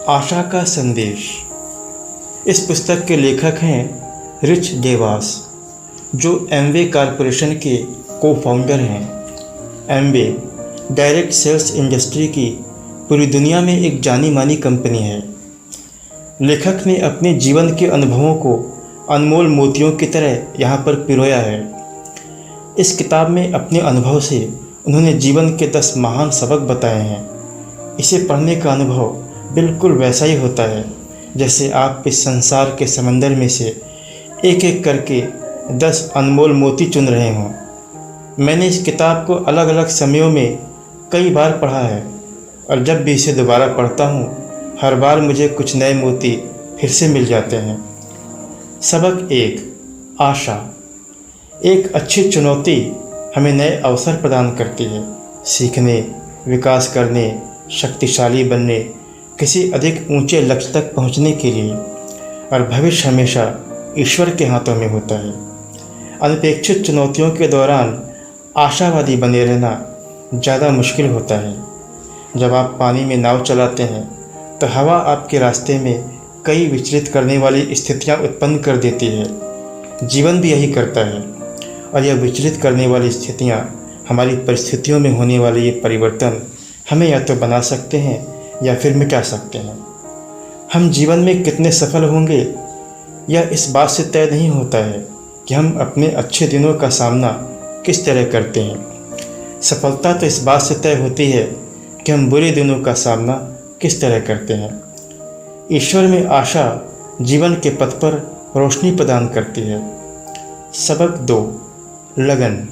आशा का संदेश। इस पुस्तक के लेखक हैं रिच डेवास, जो एमवे कॉरपोरेशन के को फाउंडर हैं। एमवे डायरेक्ट सेल्स इंडस्ट्री की पूरी दुनिया में एक जानी मानी कंपनी है। लेखक ने अपने जीवन के अनुभवों को अनमोल मोतियों की तरह यहाँ पर पिरोया है। इस किताब में अपने अनुभव से उन्होंने जीवन के 10 महान सबक बताए हैं। इसे पढ़ने का अनुभव बिल्कुल वैसा ही होता है जैसे आप इस संसार के समंदर में से एक एक करके 10 अनमोल मोती चुन रहे हों। मैंने इस किताब को अलग अलग समयों में कई बार पढ़ा है और जब भी इसे दोबारा पढ़ता हूँ हर बार मुझे कुछ नए मोती फिर से मिल जाते हैं। सबक 1, आशा। एक अच्छी चुनौती हमें नए अवसर प्रदान करती है, सीखने, विकास करने, शक्तिशाली बनने, किसी अधिक ऊंचे लक्ष्य तक पहुंचने के लिए। और भविष्य हमेशा ईश्वर के हाथों में होता है। अनपेक्षित चुनौतियों के दौरान आशावादी बने रहना ज़्यादा मुश्किल होता है। जब आप पानी में नाव चलाते हैं तो हवा आपके रास्ते में कई विचलित करने वाली स्थितियां उत्पन्न कर देती है। जीवन भी यही करता है और यह विचलित करने वाली स्थितियां हमारी परिस्थितियों में होने वाले ये परिवर्तन हमें या तो बना सकते हैं या फिर मिटा सकते हैं। हम जीवन में कितने सफल होंगे यह इस बात से तय नहीं होता है कि हम अपने अच्छे दिनों का सामना किस तरह करते हैं। सफलता तो इस बात से तय होती है कि हम बुरे दिनों का सामना किस तरह करते हैं। ईश्वर में आशा जीवन के पथ पर रोशनी प्रदान करती है। सबक 2, लगन।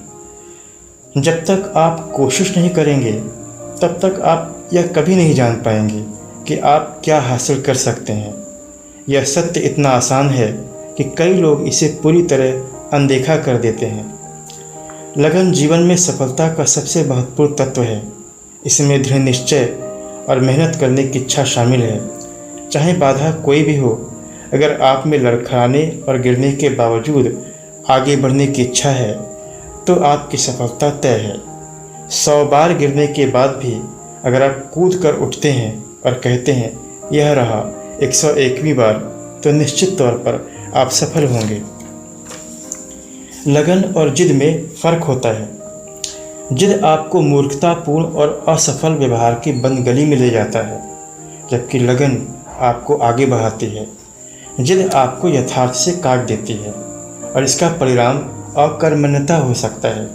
जब तक आप कोशिश नहीं करेंगे तब तक आप यह कभी नहीं जान पाएंगे कि आप क्या हासिल कर सकते हैं। यह सत्य इतना आसान है कि कई लोग इसे पूरी तरह अनदेखा कर देते हैं। लगन जीवन में सफलता का सबसे महत्वपूर्ण तत्व है। इसमें दृढ़ निश्चय और मेहनत करने की इच्छा शामिल है। चाहे बाधा कोई भी हो, अगर आप में लड़खड़ाने और गिरने के बावजूद आगे बढ़ने की इच्छा है तो आपकी सफलता तय है। 100 बार गिरने के बाद भी अगर आप कूद कर उठते हैं और कहते हैं यह रहा 101वीं बार, तो निश्चित तौर पर आप सफल होंगे। लगन और जिद में फ़र्क होता है। जिद आपको मूर्खतापूर्ण और असफल व्यवहार की बंदगली में ले जाता है, जबकि लगन आपको आगे बढ़ाती है। जिद आपको यथार्थ से काट देती है और इसका परिणाम अकर्मण्यता हो सकता है।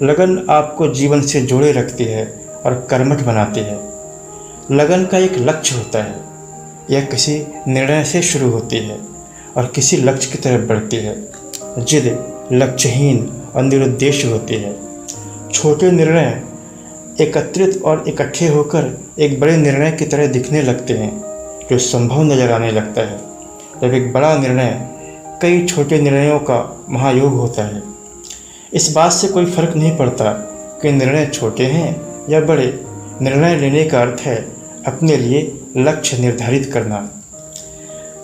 लगन आपको जीवन से जोड़े रखती है और कर्मठ बनाती है। लगन का एक लक्ष्य होता है। यह किसी निर्णय से शुरू होती है और किसी लक्ष्य की तरफ बढ़ती है। जिद लक्ष्यहीन और निरुद्देश्य होती है। छोटे निर्णय एकत्रित और इकट्ठे होकर एक बड़े निर्णय की तरह दिखने लगते हैं, जो संभव नजर आने लगता है। जब एक बड़ा निर्णय कई छोटे निर्णयों का महायोग होता है। इस बात से कोई फर्क नहीं पड़ता कि निर्णय छोटे हैं या बड़े। निर्णय लेने का अर्थ है अपने लिए लक्ष्य निर्धारित करना।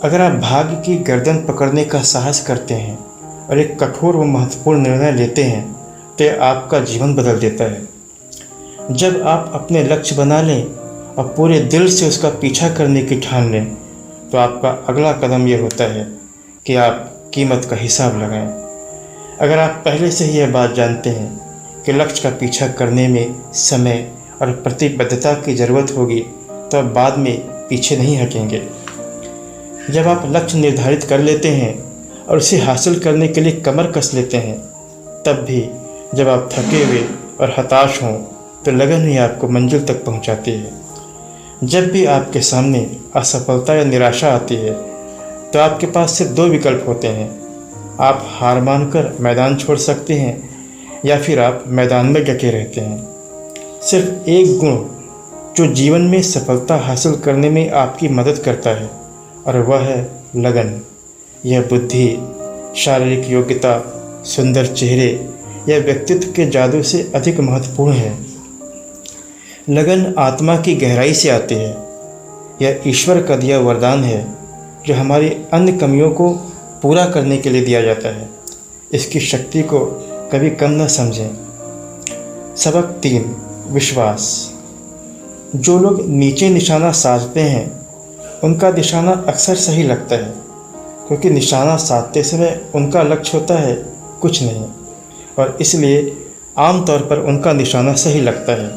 अगर आप भाग्य की गर्दन पकड़ने का साहस करते हैं और एक कठोर व महत्वपूर्ण निर्णय लेते हैं तो यह आपका जीवन बदल देता है। जब आप अपने लक्ष्य बना लें और पूरे दिल से उसका पीछा करने की ठान लें तो आपका अगला कदम यह होता है कि आप कीमत का हिसाब लगाएं। अगर आप पहले से ही यह बात जानते हैं कि लक्ष्य का पीछा करने में समय और प्रतिबद्धता की ज़रूरत होगी तो आप बाद में पीछे नहीं हटेंगे। जब आप लक्ष्य निर्धारित कर लेते हैं और उसे हासिल करने के लिए कमर कस लेते हैं, तब भी जब आप थके हुए और हताश हों तो लगन ही आपको मंजिल तक पहुंचाती है। जब भी आपके सामने असफलता या निराशा आती है तो आपके पास सिर्फ 2 विकल्प होते हैं। आप हार मानकर मैदान छोड़ सकते हैं या फिर आप मैदान में डटे रहते हैं। सिर्फ एक गुण जो जीवन में सफलता हासिल करने में आपकी मदद करता है और वह है लगन। यह बुद्धि, शारीरिक योग्यता, सुंदर चेहरे या व्यक्तित्व के जादू से अधिक महत्वपूर्ण है। लगन आत्मा की गहराई से आती है। यह ईश्वर का दिया वरदान है जो हमारी अन्य कमियों को पूरा करने के लिए दिया जाता है। इसकी शक्ति को कभी कम न समझें। सबक 3, विश्वास। जो लोग नीचे निशाना साधते हैं उनका निशाना अक्सर सही लगता है, क्योंकि निशाना साधते समय उनका लक्ष्य होता है कुछ नहीं, और इसलिए आमतौर पर उनका निशाना सही लगता है।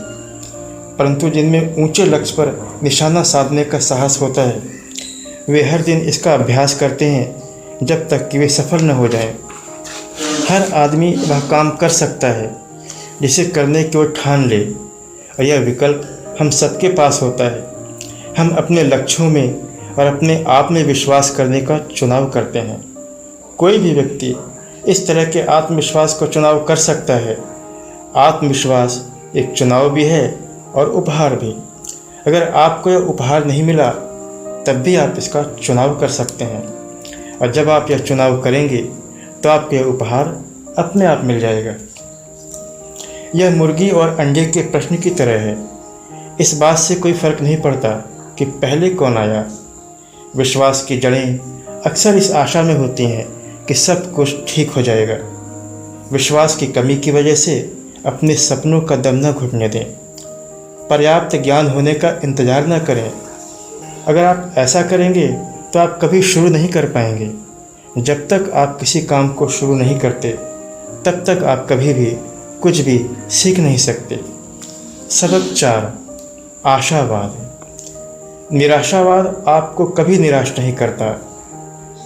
परंतु जिनमें ऊंचे लक्ष्य पर निशाना साधने का साहस होता है, वे हर दिन इसका अभ्यास करते हैं जब तक कि वे सफल न हो जाएं। हर आदमी वह काम कर सकता है जिसे करने की ओर ठान ले, और यह विकल्प हम सबके पास होता है। हम अपने लक्ष्यों में और अपने आप में विश्वास करने का चुनाव करते हैं। कोई भी व्यक्ति इस तरह के आत्मविश्वास को चुनाव कर सकता है। आत्मविश्वास एक चुनाव भी है और उपहार भी। अगर आपको यह उपहार नहीं मिला तब भी आप इसका चुनाव कर सकते हैं, और जब आप यह चुनाव करेंगे तो आपको यह उपहार अपने आप मिल जाएगा। यह मुर्गी और अंडे के प्रश्न की तरह है। इस बात से कोई फर्क नहीं पड़ता कि पहले कौन आया। विश्वास की जड़ें अक्सर इस आशा में होती हैं कि सब कुछ ठीक हो जाएगा। विश्वास की कमी की वजह से अपने सपनों का दम न घुटने दें। पर्याप्त ज्ञान होने का इंतज़ार न करें। अगर आप ऐसा करेंगे तो आप कभी शुरू नहीं कर पाएंगे। जब तक आप किसी काम को शुरू नहीं करते तब तक आप कभी भी कुछ भी सीख नहीं सकते। सबक 4, आशावाद। निराशावाद आपको कभी निराश नहीं करता,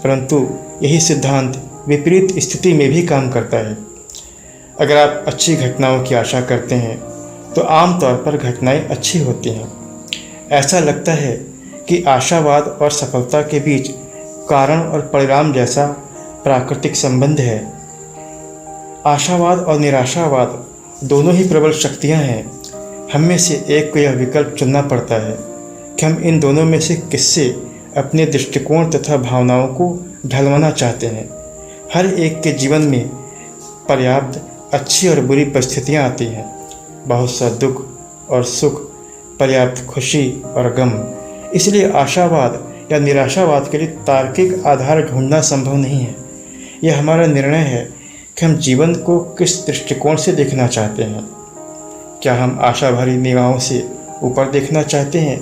परंतु यही सिद्धांत विपरीत स्थिति में भी काम करता है। अगर आप अच्छी घटनाओं की आशा करते हैं तो आमतौर पर घटनाएं अच्छी होती हैं। ऐसा लगता है कि आशावाद और सफलता के बीच कारण और परिणाम जैसा प्राकृतिक संबंध है। आशावाद और निराशावाद दोनों ही प्रबल शक्तियां हैं। हम में से एक को यह विकल्प चुनना पड़ता है कि हम इन दोनों में से किससे अपने दृष्टिकोण तथा भावनाओं को ढलवाना चाहते हैं। हर एक के जीवन में पर्याप्त अच्छी और बुरी परिस्थितियां आती हैं, बहुत सा दुख और सुख, पर्याप्त खुशी और गम। इसलिए आशावाद या निराशावाद के लिए तार्किक आधार ढूंढना संभव नहीं है। यह हमारा निर्णय है कि हम जीवन को किस दृष्टिकोण से देखना चाहते हैं। क्या हम आशा भरी निगाहों से ऊपर देखना चाहते हैं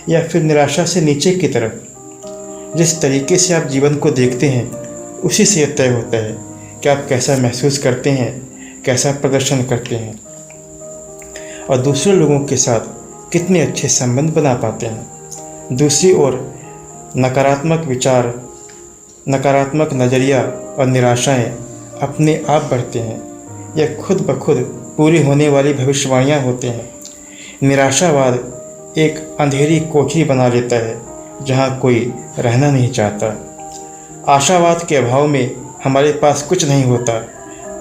या फिर निराशा से नीचे की तरफ। जिस तरीके से आप जीवन को देखते हैं उसी से यह तय होता है कि आप कैसा महसूस करते हैं, कैसा प्रदर्शन करते हैं और दूसरे लोगों के साथ कितने अच्छे संबंध बना पाते हैं। दूसरी ओर नकारात्मक विचार, नकारात्मक नज़रिया और निराशाएं अपने आप बढ़ते हैं। यह खुद ब खुद पूरी होने वाली भविष्यवाणियां होते हैं। निराशावाद एक अंधेरी कोठरी बना लेता है जहां कोई रहना नहीं चाहता। आशावाद के अभाव में हमारे पास कुछ नहीं होता।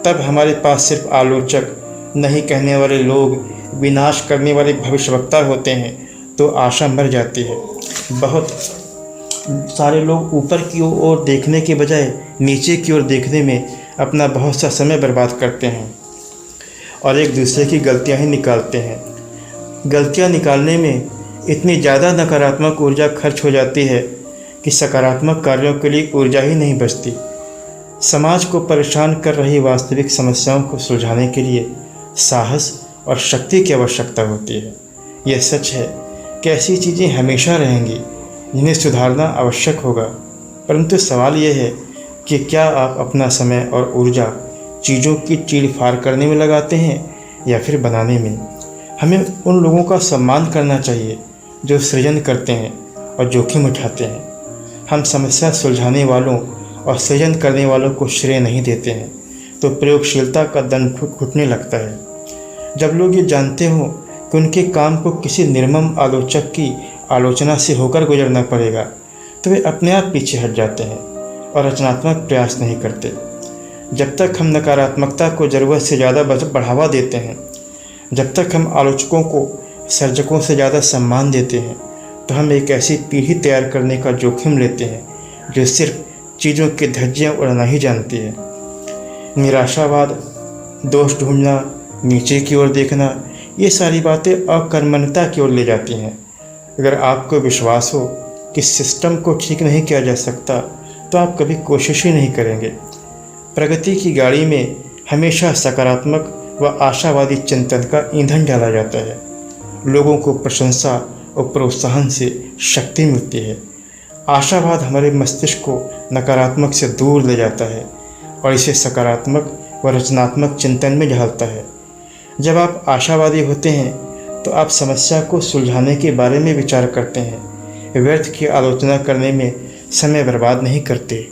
तब हमारे पास सिर्फ आलोचक, नहीं कहने वाले लोग, विनाश करने वाले भविष्यवक्ता होते हैं। तो आशा मर जाती है। बहुत सारे लोग ऊपर की ओर देखने के बजाय नीचे की ओर देखने में अपना बहुत सा समय बर्बाद करते हैं और एक दूसरे की गलतियां ही निकालते हैं। गलतियां निकालने में इतनी ज़्यादा नकारात्मक ऊर्जा खर्च हो जाती है कि सकारात्मक कार्यों के लिए ऊर्जा ही नहीं बचती। समाज को परेशान कर रही वास्तविक समस्याओं को सुलझाने के लिए साहस और शक्ति की आवश्यकता होती है। यह सच है कि ऐसी चीज़ें हमेशा रहेंगी जिन्हें सुधारना आवश्यक होगा, परंतु सवाल यह है कि क्या आप अपना समय और ऊर्जा चीज़ों की चीड़-फाड़ करने में लगाते हैं या फिर बनाने में। हमें उन लोगों का सम्मान करना चाहिए जो सृजन करते हैं और जोखिम उठाते हैं। हम समस्या सुलझाने वालों और सृजन करने वालों को श्रेय नहीं देते हैं तो प्रयोगशीलता का दंड घुटने लगता है। जब लोग ये जानते हो कि उनके काम को किसी निर्मम आलोचक की आलोचना से होकर गुजरना पड़ेगा तो वे अपने आप पीछे हट जाते हैं और रचनात्मक प्रयास नहीं करते। जब तक हम नकारात्मकता को ज़रूरत से ज़्यादा बढ़ावा देते हैं, जब तक हम आलोचकों को सर्जकों से ज़्यादा सम्मान देते हैं, तो हम एक ऐसी पीढ़ी तैयार करने का जोखिम लेते हैं जो सिर्फ चीज़ों की धज्जियाँ उड़ाना ही जानती है। निराशावाद, दोष ढूंढना, नीचे की ओर देखना, ये सारी बातें अकर्मण्यता की ओर ले जाती हैं। अगर आपको विश्वास हो कि सिस्टम को ठीक नहीं किया जा सकता तो आप कभी कोशिश ही नहीं करेंगे। प्रगति की गाड़ी में हमेशा सकारात्मक व आशावादी चिंतन का ईंधन डाला जाता है। लोगों को प्रशंसा और प्रोत्साहन से शक्ति मिलती है, आशावाद हमारे मस्तिष्क को नकारात्मक से दूर ले जाता है और इसे सकारात्मक व रचनात्मक चिंतन में ढालता है। जब आप आशावादी होते हैं तो आप समस्या को सुलझाने के बारे में विचार करते हैं, व्यर्थ की आलोचना करने में समय बर्बाद नहीं करते।